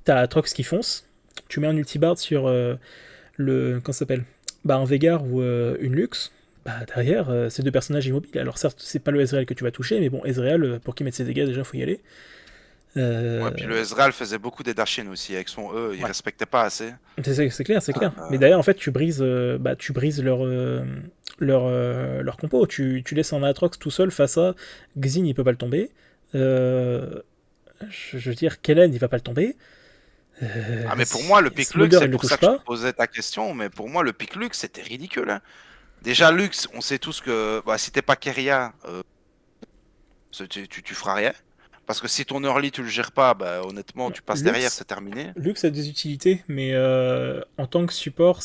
t'as Atrox qui fonce. Tu mets un ultibard sur comment ça s'appelle, bah, un Veigar ou une Lux. Bah, derrière, ces deux personnages immobiles. Alors certes, c'est pas le Ezreal que tu vas toucher, mais bon, Ezreal, pour qu'il mette ses dégâts, déjà, faut y aller. Ouais, puis le Euh, Ezreal faisait beaucoup des dashin aussi avec son E, il ouais, respectait pas assez. c'est clair, c'est clair. Mais Euh, d'ailleurs, en fait, tu brises leur compo. Tu laisses un Aatrox tout seul face à Xin, il peut pas le tomber. Euh, je veux dire, Kellen, il va pas le tomber. Ah, mais pour moi, le pick Lux, Smolder, c'est il le pour touche ça que je te pas. posais ta question, mais pour moi, le pick Lux, c'était ridicule, hein. Déjà, Lux, on sait tous que bah, si t'es pas Keria, tu feras rien. Parce que si ton early, tu le gères pas, bah, honnêtement, Non, tu passes derrière, c'est terminé. Lux a des utilités, mais en tant que support,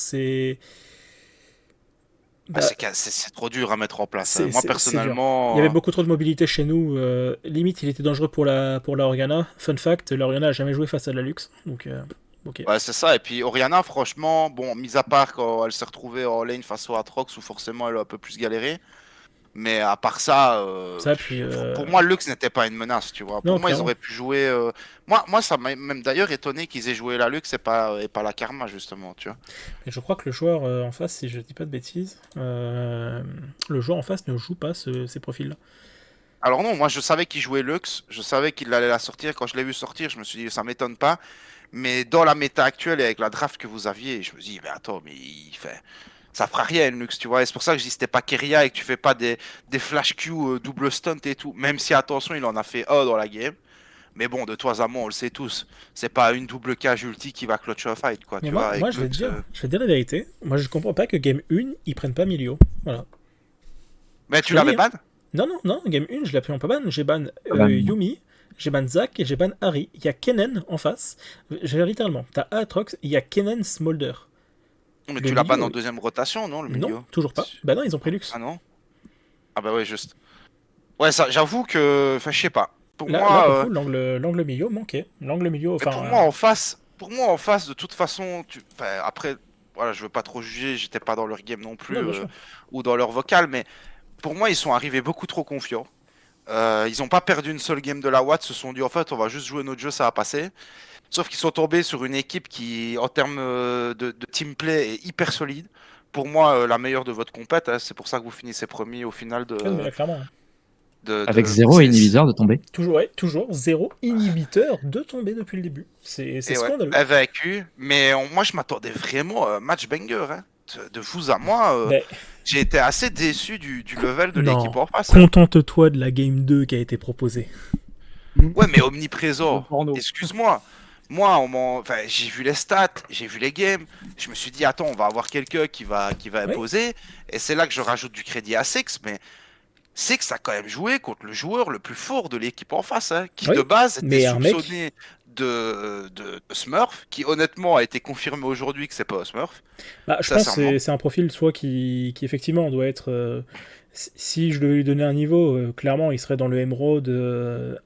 Ah, bah, c'est trop dur à mettre en place, hein. Moi, c'est dur. Il y avait personnellement, beaucoup trop de mobilité chez nous. Limite, il était dangereux pour la Organa. Fun fact, la Organa a jamais joué face à de la Lux. Donc, ok. ouais, c'est ça. Et puis, Oriana, franchement, bon, mis à part quand elle s'est retrouvée en lane face au Aatrox, où forcément, elle a un peu plus galéré. Mais à part ça, Ça, puis. pour moi, Lux n'était pas une menace, tu vois. Pour Non, moi, ils clairement. auraient pu jouer. Ça m'a même d'ailleurs étonné qu'ils aient joué la Lux et pas la Karma, justement, tu vois. Et je crois que le joueur en face, si je dis pas de bêtises, le joueur en face ne joue pas ces profils-là. Alors, non, moi, je savais qu'il jouait Lux. Je savais qu'il allait la sortir. Quand je l'ai vu sortir, je me suis dit, ça m'étonne pas. Mais dans la méta actuelle et avec la draft que vous aviez, je me dis, mais attends, mais il fait. Ça fera rien, une Lux, tu vois. Et c'est pour ça que je dis, c'était pas Keria et que tu fais pas des flash Q double stunt et tout. Même si, attention, il en a fait un dans la game. Mais bon, de toi à moi, on le sait tous. C'est pas une double cage ulti qui va clutch un fight, quoi. Mais Tu vois, moi avec Lux. je vais te dire la vérité. Moi, je comprends pas que Game 1, ils prennent pas Milio. Voilà. Mais Je tu te le l'avais dis, hein. ban? Non, non, non, Game 1, je l'ai pris en pas ban. J'ai ban Ah bah, Yumi, j'ai ban Zac et j'ai ban Harry. Il y a Kennen en face. J'ai littéralement, t'as Aatrox, il y a Kennen Smolder. Mais Le tu l'as ban en milieu, deuxième rotation, non, le non, milieu? toujours pas. Bah non, ils ont pris Lux. Ah non? Ah bah ouais, juste. Ouais, ça, j'avoue que. Enfin, je sais pas. Pour Là, moi, pour le coup, l'angle milieu manquait. L'angle milieu, mais enfin, pour moi en face, de toute façon, enfin, après, voilà, je veux pas trop juger, j'étais pas dans leur game non non, plus, bien sûr. ou dans leur vocal, mais pour moi, ils sont arrivés beaucoup trop confiants. Ils ont pas perdu une seule game de la Watt, se sont dit en fait, on va juste jouer notre jeu, ça va passer. Sauf qu'ils sont tombés sur une équipe qui, en termes de team play, est hyper solide. Pour moi, la meilleure de votre compète, hein, c'est pour ça que vous finissez premier au final Ah, mais là, clairement, hein. avec zéro inhibiteur de tomber. Toujours, ouais, toujours zéro inhibiteur de tomber depuis le début. C'est Et ouais, scandaleux. vaincu. Mais moi, je m'attendais vraiment à un match banger, hein. De vous à moi, Mais j'ai été assez déçu du level de l'équipe non, en face, hein. contente-toi de la game 2 qui a été proposée. Ouais, mais Le omniprésent, porno. excuse-moi. Moi, enfin, j'ai vu les stats, j'ai vu les games. Je me suis dit, attends, on va avoir quelqu'un qui va Oui, imposer. Et c'est là que je rajoute du crédit à Six. Mais c'est que ça a quand même joué contre le joueur le plus fort de l'équipe en face, hein, qui Oui, de base était mais un mec, soupçonné de Smurf, qui honnêtement a été confirmé aujourd'hui que c'est pas un Smurf, bah, je pense que sincèrement. c'est un profil soit qui effectivement doit être. Si je devais lui donner un niveau, clairement, il serait dans le Emerald,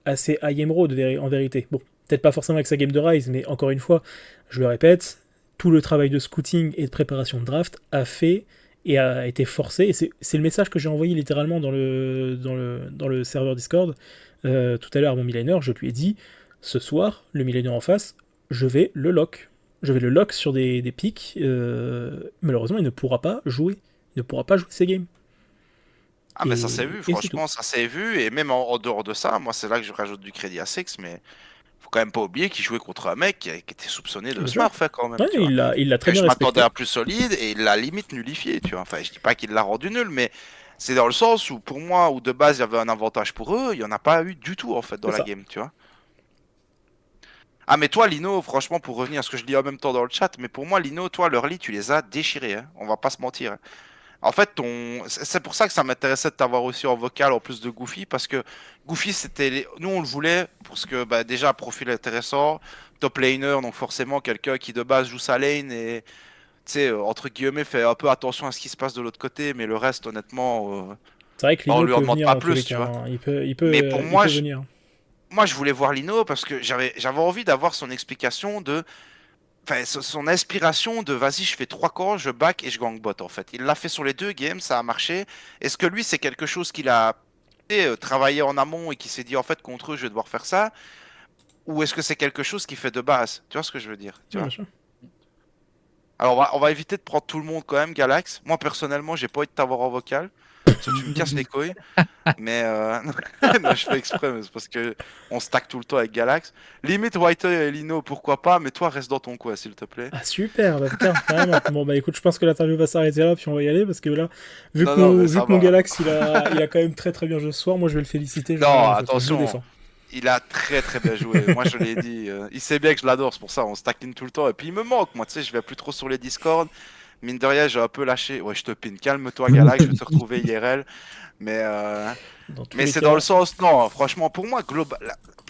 assez high Emerald en vérité. Bon, peut-être pas forcément avec sa game de Rise, mais encore une fois, je le répète, tout le travail de scouting et de préparation de draft a fait et a été forcé. Et c'est le message que j'ai envoyé littéralement dans le serveur Discord tout à l'heure à mon millénaire. Je lui ai dit, ce soir, le millénaire en face, je vais le lock. Je vais le lock sur des pics. Malheureusement, il ne pourra pas jouer. Il ne pourra pas jouer ces games. Ah mais ça s'est vu, Et c'est tout. franchement, ça s'est vu, et même en dehors de ça, moi c'est là que je rajoute du crédit à Six, mais faut quand même pas oublier qu'il jouait contre un mec qui était soupçonné de Bien sûr. Smurf, hein, quand même, Ouais, tu vois. il l'a très Et bien je m'attendais respecté. à plus solide, et il l'a limite nullifié, tu vois. Enfin, je dis pas qu'il l'a rendu nul, mais c'est dans le sens où, pour moi, où de base il y avait un avantage pour eux, il y en a pas eu du tout, en fait, dans C'est la ça. game, tu vois. Ah mais toi, Lino, franchement, pour revenir à ce que je dis en même temps dans le chat, mais pour moi, Lino, toi, l'early, tu les as déchirés, hein. On va pas se mentir, hein. En fait, c'est pour ça que ça m'intéressait de t'avoir aussi en vocal en plus de Goofy, parce que Goofy, nous on le voulait, parce que bah, déjà, profil intéressant, top laner, donc forcément quelqu'un qui de base joue sa lane et, tu sais, entre guillemets, fait un peu attention à ce qui se passe de l'autre côté, mais le reste, honnêtement, C'est vrai que bah, on Lino lui en peut demande venir pas dans tous les plus, tu cas, vois. hein. Mais pour Il moi, peut venir. moi, je voulais voir Lino parce que j'avais envie d'avoir son explication de, enfin, son inspiration de vas-y, je fais trois corps, je back et je gangbot en fait. Il l'a fait sur les deux games, ça a marché. Est-ce que lui, c'est quelque chose qu'il a travaillé en amont et qui s'est dit en fait contre eux, je vais devoir faire ça? Ou est-ce que c'est quelque chose qu'il fait de base? Tu vois ce que je veux dire? Tu Ouais, bien vois? sûr. Alors on va éviter de prendre tout le monde quand même, Galax. Moi personnellement, j'ai pas envie de t'avoir en vocal. Parce que tu me casses les couilles. Mais non, je fais exprès, mais c'est parce que on stack tout le temps avec Galax. Limite Whiter et Lino, pourquoi pas, mais toi reste dans ton coin, s'il te plaît. Ah super, bah, carrément. Bon bah écoute, je pense que l'interview va s'arrêter là, puis on va y aller, parce que là, Non, non, mais vu ça que mon va. Galax, il a quand même très très bien joué ce soir, moi je vais le féliciter, j'en ai rien Non, à foutre, je le attention, défends. il a très très bien joué. Moi, je l'ai dit, il sait bien que je l'adore, c'est pour ça, on se taquine tout le temps. Et puis il me manque, moi, tu sais, je vais plus trop sur les Discord. Mine de rien, j'ai un peu lâché. Ouais, je te pine, calme-toi, Galax, je vais te retrouver IRL. Mais, euh, Dans tous mais les c'est dans le cas, sens, non, franchement, pour moi, global.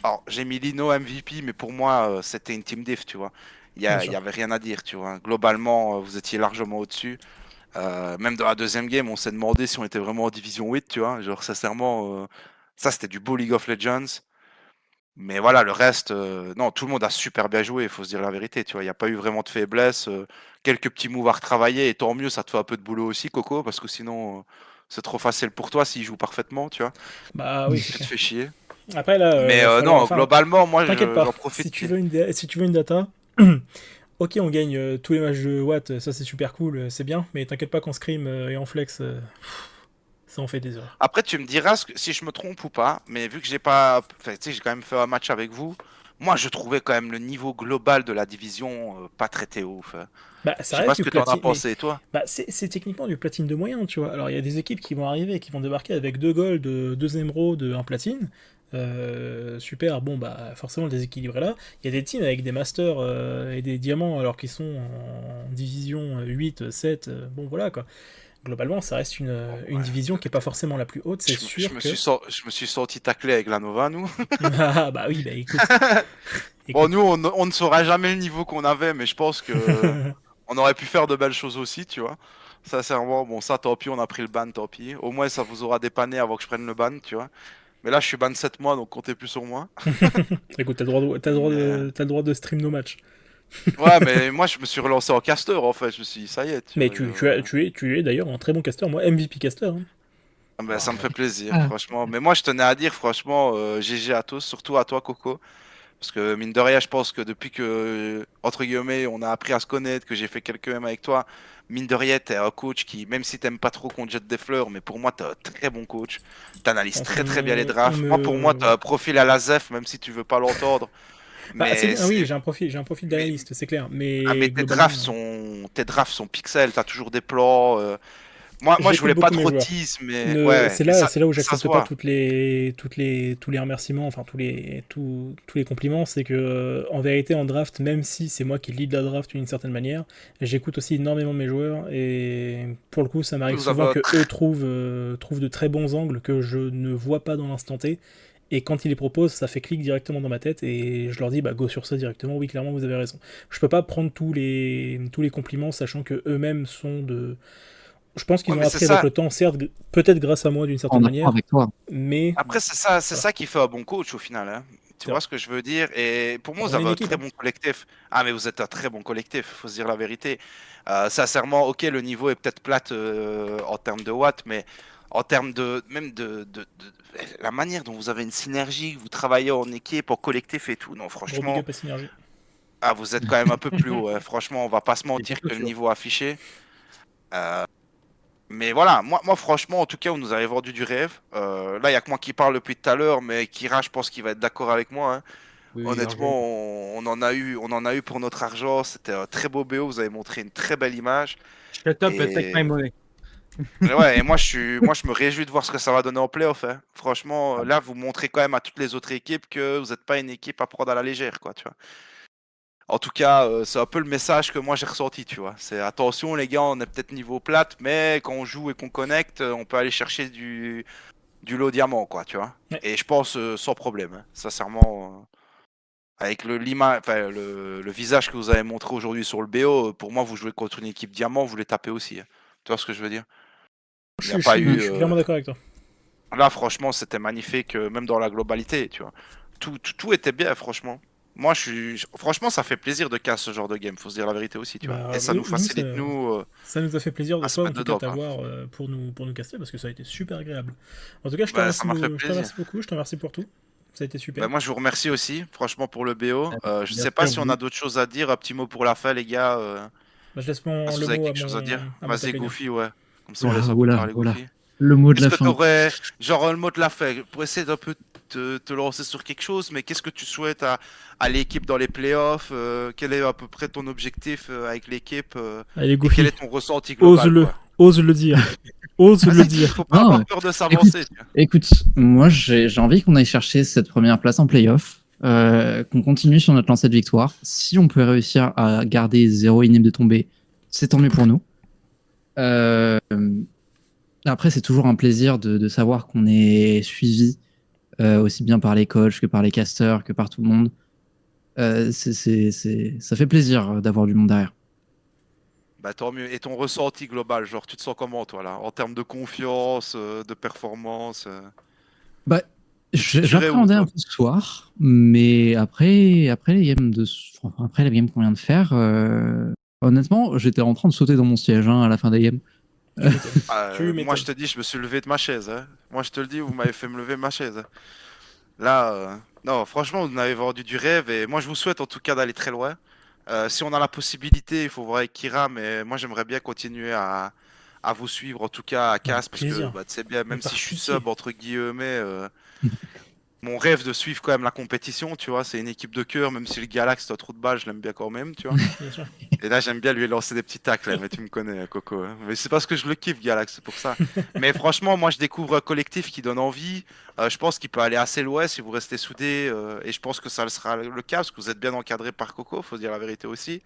Alors, j'ai mis Lino MVP, mais pour moi, c'était une team diff, tu vois. bien Il y sûr. avait rien à dire, tu vois. Globalement, vous étiez largement au-dessus. Même dans la deuxième game, on s'est demandé si on était vraiment en division 8, tu vois. Genre, sincèrement, ça, c'était du beau League of Legends. Mais voilà, le reste, non, tout le monde a super bien joué, il faut se dire la vérité, tu vois. Il n'y a pas eu vraiment de faiblesse. Quelques petits moves à retravailler, et tant mieux, ça te fait un peu de boulot aussi, Coco, parce que sinon, c'est trop facile pour toi s'il joue parfaitement, tu vois. Bah oui, c'est Tu te clair. fais chier. Après là, Mais voilà, non, enfin, globalement, moi, t'inquiète pas, j'en profite. si tu veux une data, ok, on gagne tous les matchs de Watt, ça c'est super cool, c'est bien, mais t'inquiète pas qu'en scrim et en flex, ça en fait des heures. Après, tu me diras si je me trompe ou pas, mais vu que j'ai pas, enfin, tu sais, j'ai quand même fait un match avec vous, moi, je trouvais quand même le niveau global de la division pas très ouf, hein. Bah, Je ça sais pas reste ce du que t'en as platine, mais pensé, toi. bah, c'est techniquement du platine de moyen, tu vois. Alors, il y a des équipes qui vont arriver, qui vont débarquer avec 2 gold, 2 émeraudes, un platine. Super, bon, bah, forcément, le déséquilibre est là. Il y a des teams avec des masters et des diamants, alors qu'ils sont en division 8, 7, bon, voilà, quoi. Globalement, ça reste Bon, une ouais, division qui est pas forcément la plus haute, c'est sûr que. je me suis senti taclé avec la Nova, nous. Ah, bah oui, bah écoute, Bon, écoute. nous, on ne saura jamais le niveau qu'on avait, mais je pense que on aurait pu faire de belles choses aussi, tu vois. Sincèrement, bon, ça, tant pis, on a pris le ban, tant pis. Au moins, ça vous aura dépanné avant que je prenne le ban, tu vois. Mais là, je suis ban 7 mois, donc comptez plus sur moi. Écoute, Mais t'as le droit de stream nos matchs. ouais, mais moi, je me suis relancé en caster, en fait. Je me suis dit, ça y est, tu Mais vois. Genre, tu es d'ailleurs un très bon caster, moi, MVP caster, hein. ah ben, ça me fait plaisir, Ah. franchement. Mais moi, je tenais à dire, franchement, GG à tous, surtout à toi, Coco. Parce que, mine de rien, je pense que depuis que, entre guillemets, on a appris à se connaître, que j'ai fait quelques M avec toi, mine de rien, t'es un coach qui, même si t'aimes pas trop qu'on te jette des fleurs, mais pour moi, t'es un très bon coach. T'analyses Pense très très bien les on drafts. Moi, pour moi, me... t'as Voilà. un profil à la ZEF, même si tu veux pas l'entendre. Bah, c'est Mais bien, oui, c'est, j'ai un profil mais, d'analyste, c'est clair. ah, mais Mais globalement, tes drafts sont pixels, t'as toujours des plans. Moi, je J'écoute voulais pas beaucoup mes trop joueurs. tease, mais ouais, C'est mais là, c'est là où ça se j'accepte pas voit. tous les remerciements, enfin tous les compliments. C'est que en vérité en draft, même si c'est moi qui lead la draft d'une certaine manière, j'écoute aussi énormément mes joueurs et pour le coup, ça m'arrive Vous avez souvent un que eux trouvent de très bons angles que je ne vois pas dans l'instant T. Et quand ils les proposent, ça fait clic directement dans ma tête et je leur dis bah go sur ça directement. Oui, clairement, vous avez raison. Je peux pas prendre tous les compliments, sachant que eux-mêmes sont de je pense Ouais, qu'ils ont mais c'est appris avec ça. le temps, certes, peut-être grâce à moi d'une certaine On apprend manière, avec toi. mais Après, c'est voilà, ça qui fait un bon coach au final, hein. Tu c'est vois vrai. ce que je veux dire? Et pour moi, vous On est avez une un équipe, très hein. bon collectif. Ah, mais vous êtes un très bon collectif, faut se dire la vérité. Sincèrement, ok, le niveau est peut-être plate en termes de watts, mais en termes de même la manière dont vous avez une synergie, vous travaillez en équipe, en collectif et tout. Non, Gros big franchement, up à Synergie. ah, vous êtes quand même un peu plus haut, hein. Franchement, on va pas se C'est mentir plutôt que le sûr. niveau affiché. euh, Mais voilà, moi franchement, en tout cas, vous nous avez vendu du rêve. Là, il y a que moi qui parle depuis tout à l'heure, mais Kira, je pense qu'il va être d'accord avec moi, hein. Oui, oui, Honnêtement, largement. on en a eu pour notre argent. C'était un très beau BO. Vous avez montré une très belle image. Shut up, take my Et money. ouais, et moi, je me réjouis de voir ce que ça va donner en playoff, hein. Franchement, là, vous montrez quand même à toutes les autres équipes que vous n'êtes pas une équipe à prendre à la légère, quoi, tu vois. En tout cas, c'est un peu le message que moi j'ai ressenti, tu vois. C'est attention les gars, on est peut-être niveau plate, mais quand on joue et qu'on connecte, on peut aller chercher du lot diamant, quoi, tu vois. Ouais. Et je pense sans problème, hein. Sincèrement, avec le visage que vous avez montré aujourd'hui sur le BO, pour moi, vous jouez contre une équipe diamant, vous les tapez aussi, hein. Tu vois ce que je veux dire? Il n'y a pas Mm. Je eu. suis clairement d'accord avec toi. Là, franchement, c'était magnifique, même dans la globalité, tu vois. Tout était bien, franchement. Moi, franchement, ça fait plaisir de casser ce genre de game, faut se dire la vérité aussi, tu vois. Et Bah, ça nous ça, facilite, nous, ça nous a fait plaisir de à se toi, en mettre tout cas, dedans, quoi. t'avoir pour nous caster, parce que ça a été super agréable. En tout cas, Bah, ça m'a fait je te remercie plaisir. beaucoup, je te remercie pour tout. Ça a été Bah, super. moi, je vous remercie aussi, franchement, pour le BO. Je Bien sais pas sûr, si on a vous. d'autres choses à dire. Un petit mot pour la fin, les gars. Bah, je laisse Si le vous avez mot quelque chose à dire, à mon top vas-y, laner. Goofy, ouais. Comme ça, on laisse Oula, un peu oula, parler oula. Goofy. Le mot de Qu'est-ce la que fin. t'aurais, genre, le mot de la fin, pour essayer d'un peu te lancer sur quelque chose, mais qu'est-ce que tu souhaites à l'équipe dans les playoffs? Quel est à peu près ton objectif avec l'équipe? Allez, Et quel Goofy, est ton ressenti global, ose-le, quoi? ose le dire, ose le Vas-y, dis, dire. faut pas Non, avoir peur de écoute, s'avancer, tu vois. écoute, moi j'ai envie qu'on aille chercher cette première place en playoff, qu'on continue sur notre lancée de victoire. Si on peut réussir à garder 0 inhib de tomber, c'est tant mieux pour nous. Euh, Après, c'est toujours un plaisir de savoir qu'on est suivi aussi bien par les coachs que par les casters, que par tout le monde. Ça fait plaisir d'avoir du monde derrière. Bah tant mieux. Et ton ressenti global, genre, tu te sens comment, toi, là, en termes de confiance, de performance? Bah, Tu te situerais où, j'appréhendais un toi? peu ce soir, mais après les games après les games qu'on vient de faire, honnêtement, j'étais en train de sauter dans mon siège hein, à la fin des games. Tu m'étonnes. Tu Moi, je m'étonnes. te dis, je me suis levé de ma chaise, hein. Moi, je te le dis, vous m'avez fait me lever de ma chaise, hein. Là, non, franchement, vous m'avez vendu du rêve et moi, je vous souhaite en tout cas d'aller très loin. Si on a la possibilité, il faut voir avec Kira, mais moi, j'aimerais bien continuer à vous suivre, en tout cas à Bah, avec Cass, parce que plaisir. bah, tu sais bien, Mais même si par je suis pitié. sub, entre guillemets, mon rêve de suivre quand même la compétition, tu vois, c'est une équipe de cœur, même si le Galax, c'est un trou de balle, je l'aime bien quand même, tu vois. Bien sûr. Et là, j'aime bien lui lancer des petits tacles, hein, mais tu me connais, hein, Coco, hein. Mais c'est parce que je le kiffe, Galax, c'est pour ça. Mais franchement, moi, je découvre un collectif qui donne envie. Je pense qu'il peut aller assez loin si vous restez soudés. Et je pense que ça le sera le cas, parce que vous êtes bien encadré par Coco, faut dire la vérité aussi.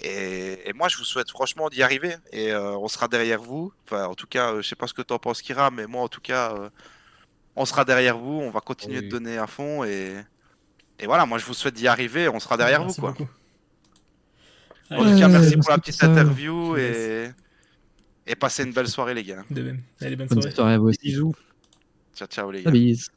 Et moi, je vous souhaite franchement d'y arriver. Et on sera derrière vous. Enfin, en tout cas, je sais pas ce que t'en penses, Kira, mais moi, en tout cas, on sera derrière vous. On va continuer de Oui. donner à fond. Et voilà, moi, je vous souhaite d'y arriver. On sera Bah, derrière vous, merci quoi. beaucoup. En Allez, tout je te cas, laisse. merci pour la Merci pour petite ça. Je interview te laisse. et passez une belle soirée, les gars. De même. Allez, bonne Bonne soirée. soirée à vous aussi. Bisous. Ciao, ciao, les La gars. bise.